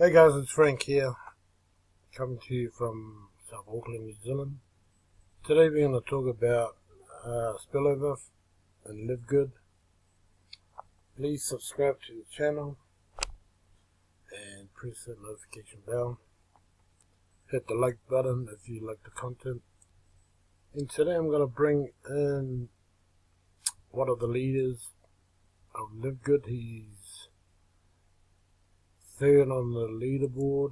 Hey guys, it's Frank here, coming to you from South Auckland, New Zealand. Today we're going to talk about SpillOver and LiveGood. Please subscribe to the channel and press that notification bell. Hit the like button if you like the content. And today I'm going to bring in one of the leaders of LiveGood. He's third on the leaderboard.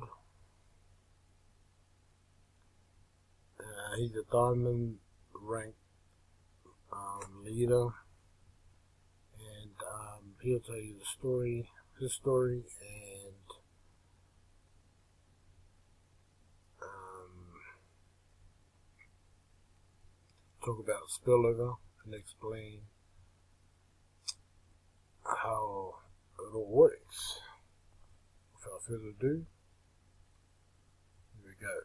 He's a diamond ranked leader, and he'll tell you his story, and talk about SpillOver and explain how it all works. Without further ado, here we go.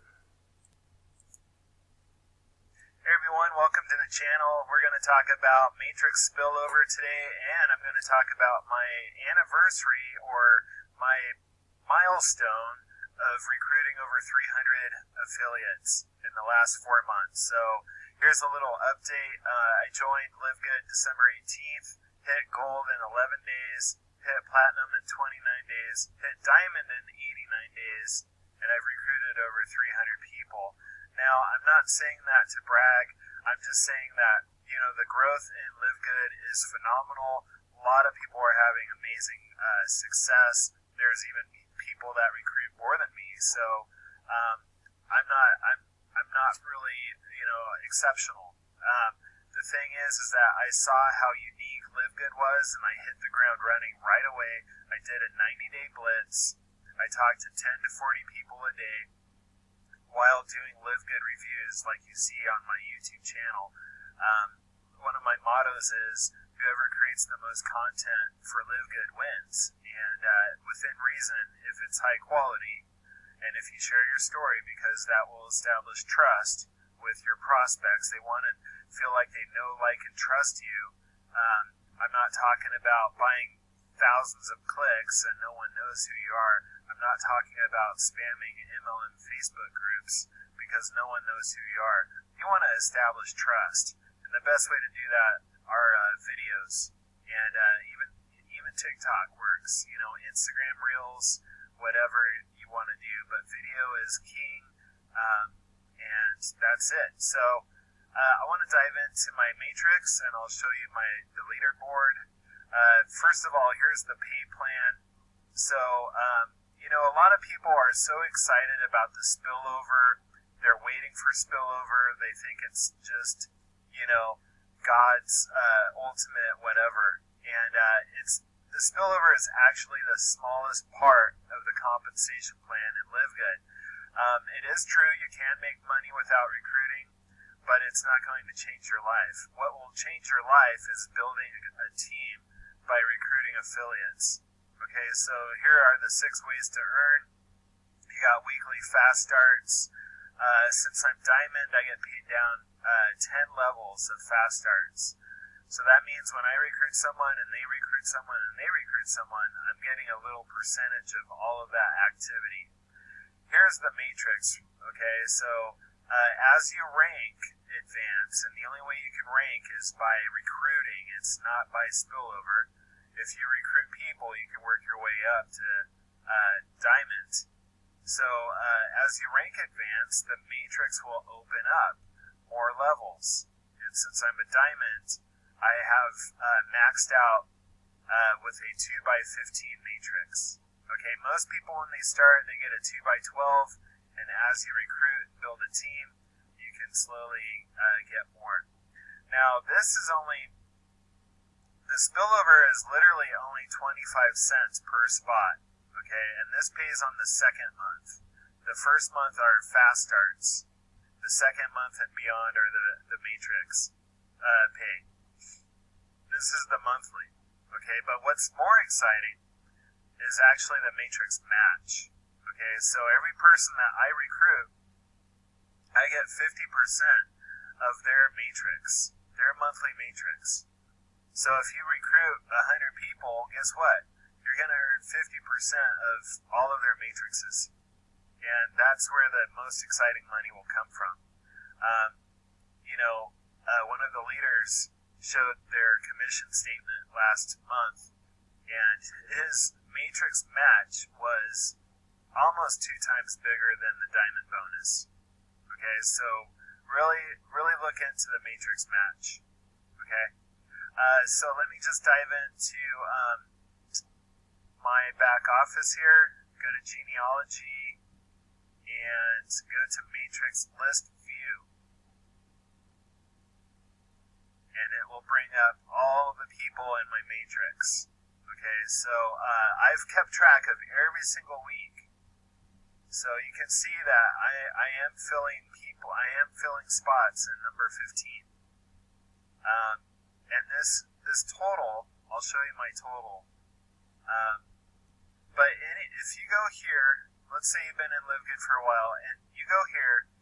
Hey everyone, welcome to the channel. We're going to talk about Matrix SpillOver today, and I'm going to talk about my anniversary or my milestone of recruiting over 300 affiliates in the last 4 months. So here's a little update. I joined LiveGood December 18th, hit gold in 11 days, hit platinum in 29 days, hit diamond in 89 days, and I've recruited over 300 people. Now, I'm not saying that to brag. I'm just saying that, the growth in LiveGood is phenomenal. A lot of people are having amazing success. There's even people that recruit more than me. So, I'm not really, exceptional. The thing is that I saw how unique LiveGood was, and I hit the ground running right away. I did a 90-day blitz. I talked to 10 to 40 people a day while doing LiveGood reviews like you see on my YouTube channel. One of my mottos is, whoever creates the most content for LiveGood wins. And within reason, if it's high quality, and if you share your story, because that will establish trust with your prospects. They want to feel like they know, like, and trust you. I'm not talking about buying thousands of clicks and no one knows who you are. I'm not talking about spamming MLM Facebook groups because no one knows who you are. You want to establish trust, and the best way to do that are videos, and even TikTok works. Instagram Reels, whatever you want to do, but video is king, and that's it. So I want to dive into my matrix, and I'll show you the leaderboard. First of all, here's the pay plan. So, a lot of people are so excited about the SpillOver. They're waiting for SpillOver. They think it's just, God's ultimate whatever. And the SpillOver is actually the smallest part of the compensation plan in LiveGood. It is true you can make money without recruiting, but it's not going to change your life. What will change your life is building a team by recruiting affiliates. Okay, so here are the 6 ways to earn. You got weekly fast starts. Since I'm diamond, I get paid down 10 levels of fast starts. So that means when I recruit someone and they recruit someone and they recruit someone, I'm getting a little percentage of all of that activity. Here's the matrix. Okay, so as you rank, advance, and the only way you can rank is by recruiting. It's not by SpillOver. If you recruit people, you can work your way up to diamond. So as you rank advance, the matrix will open up more levels. And since I'm a diamond, I have maxed out with a 2x15 matrix. Okay, most people when they start, they get a 2x12, and as you recruit and build a team, you can slowly get more. Now, the SpillOver is literally only 25 cents per spot, okay, and this pays on the second month. The first month are fast starts. The second month and beyond are the matrix pay. This is the monthly, okay, but what's more exciting is actually the matrix match, okay, so every person that I recruit, I get 50% of their matrix, their monthly matrix. So if you recruit 100 people, guess what? You're you're going to earn 50% of all of their matrices. And that's where the most exciting money will come from. One of the leaders showed their commission statement last month, and his matrix match was almost 2 times bigger than the diamond bonus. Okay, so really look into the matrix match. Okay, so let me just dive into my back office here. Go to genealogy and go to matrix list view, and it will bring up all the people in my matrix. Okay, so I've kept track of every single week. So you can see that I am filling people, I am filling spots in number 15. And this total, I'll show you my total. But if you go here, let's say you've been in LiveGood for a while, and you go here,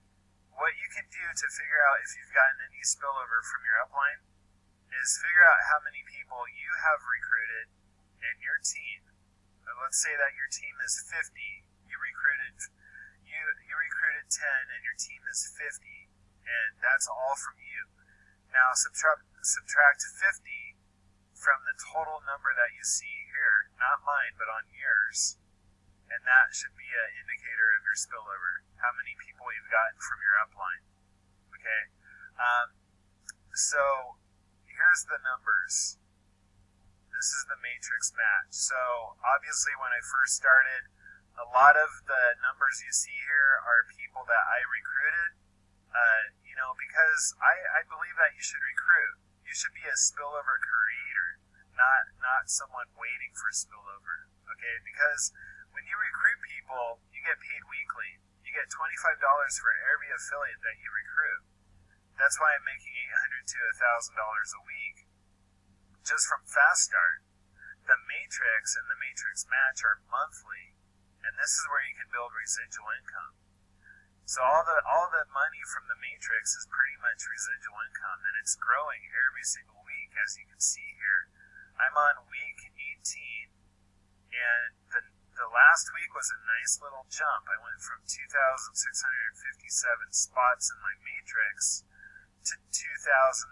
what you can do to figure out if you've gotten any spillover from your upline is figure out how many people you have recruited in your team. Let's say that your team is 50. You recruited 10 and your team is 50, and that's all from you. Now subtract 50 from the total number that you see here, not mine, but on yours, and that should be an indicator of your spillover, how many people you've gotten from your upline. Okay, so here's the numbers. This is the matrix match. So obviously when I first started, a lot of the numbers you see here are people that I recruited, because I believe that you should recruit. You should be a spillover creator, not someone waiting for spillover. Okay, because when you recruit people, you get paid weekly. You get $25 for every affiliate that you recruit. That's why I'm making $800 to $1,000 a week just from Fast Start. The matrix and the matrix match are monthly, and this is where you can build residual income. So all the money from the matrix is pretty much residual income, and it's growing every single week, as you can see here. I'm on week 18, and the last week was a nice little jump. I went from 2,657 spots in my matrix to 2,810.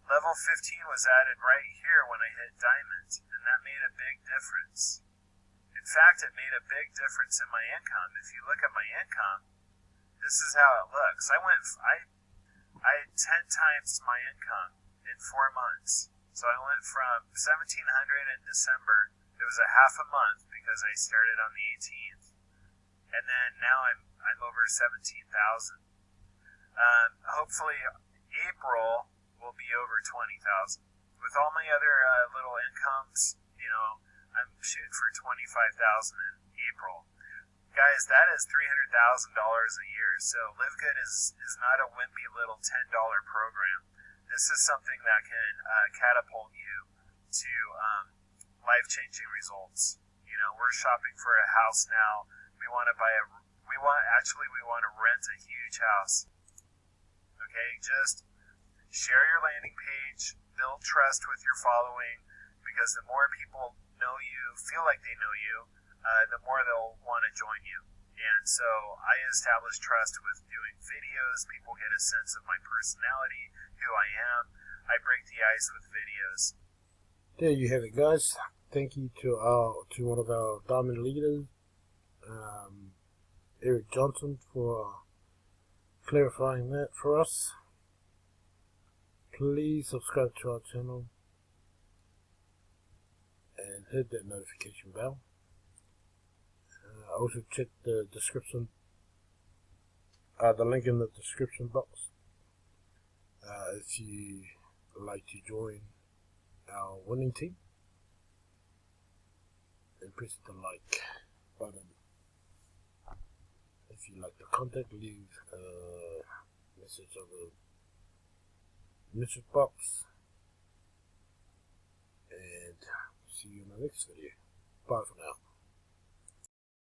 Level 15 was added right here when I hit diamond, and that made a big difference. In fact, it made a big difference in my income. If you look at my income, this is how it looks. I had 10 times my income in 4 months. So I went from 1,700 in December. It was a half a month because I started on the 18th, and then now I'm over 17,000. Hopefully April will be over 20,000. With all my other little incomes, I'm shooting for 25,000 in April. Guys, that is $300,000 a year. So LiveGood is not a wimpy little $10 program. This is something that can catapult you to life-changing results. We're shopping for a house now. We want to rent a huge house. Okay, just share your landing page, build trust with your following, because the more people know you, feel like they know you, the more they'll want to join you. And so I establish trust with doing videos. People get a sense of my personality, who I am. I break the ice with videos. There you have it, guys. Thank you to one of our diamond leaders, Eric Johnson, for clarifying that for us. Please subscribe to our channel and hit that notification bell. Also check the description, the link in the description box, if you like to join our winning team, and press the like button. If you like the content, leave a message on the message box, and see you in the next video. Bye for now.